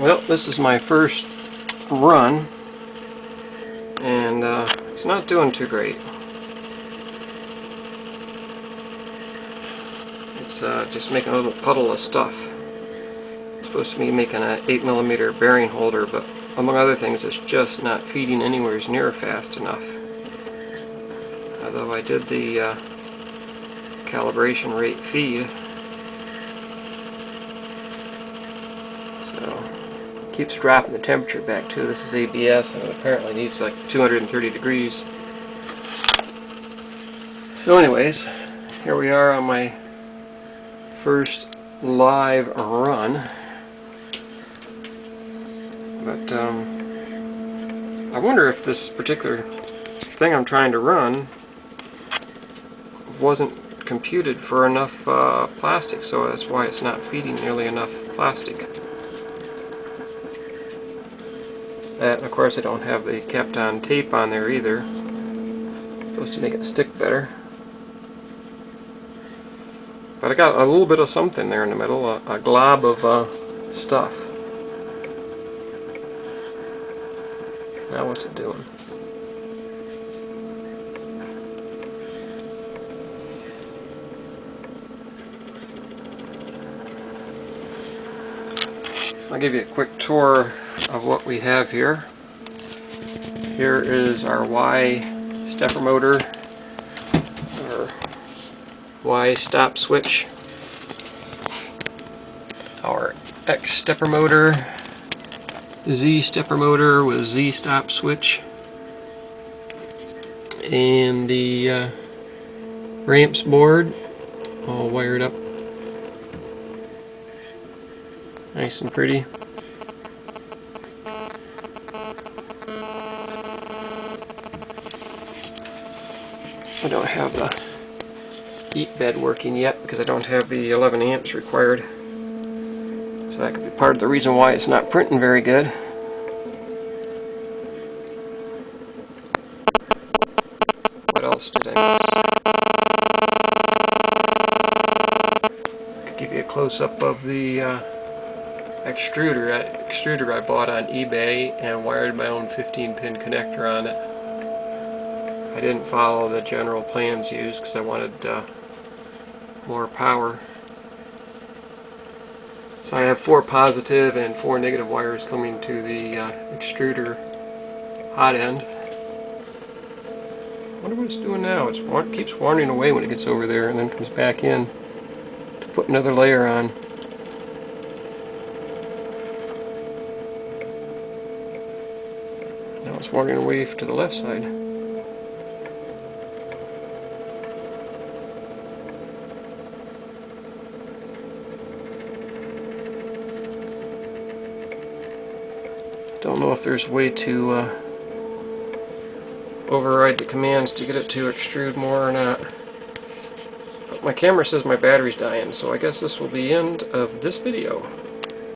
Well, this is my first run, and it's not doing too great. It's just making a little puddle of stuff. It's supposed to be making an 8mm bearing holder, but among other things, it's just not feeding anywhere near fast enough. Although I did the calibration rate feed, so it keeps dropping the temperature back too. This is ABS, and it apparently needs like 230 degrees. So anyways, here we are on my first live run. But I wonder if this particular thing I'm trying to run wasn't computed for enough plastic, so that's why it's not feeding nearly enough plastic. And of course I don't have the Kapton tape on there either. Supposed to make it stick better. But I got a little bit of something there in the middle, a glob of stuff. Now what's it doing? I'll give you a quick tour of what we have here. Here is our Y stepper motor, our Y stop switch, our X stepper motor, Z stepper motor with Z stop switch, and the ramps board all wired up nice and pretty. I don't have the heat bed working yet because I don't have the 11 amps required. So that could be part of the reason why it's not printing very good. What else did I miss? Give you a close-up of the extruder I bought on eBay and wired my own 15-pin connector on it. I didn't follow the general plans used because I wanted more power. So I have 4 positive and 4 negative wires coming to the extruder hot end. I wonder what it's doing now. It keeps wandering away when it gets over there and then comes back in to put another layer on. Now it's wandering away to the left side. Don't know if there's a way to override the commands to get it to extrude more or not. But my camera says my battery's dying, so I guess this will be the end of this video.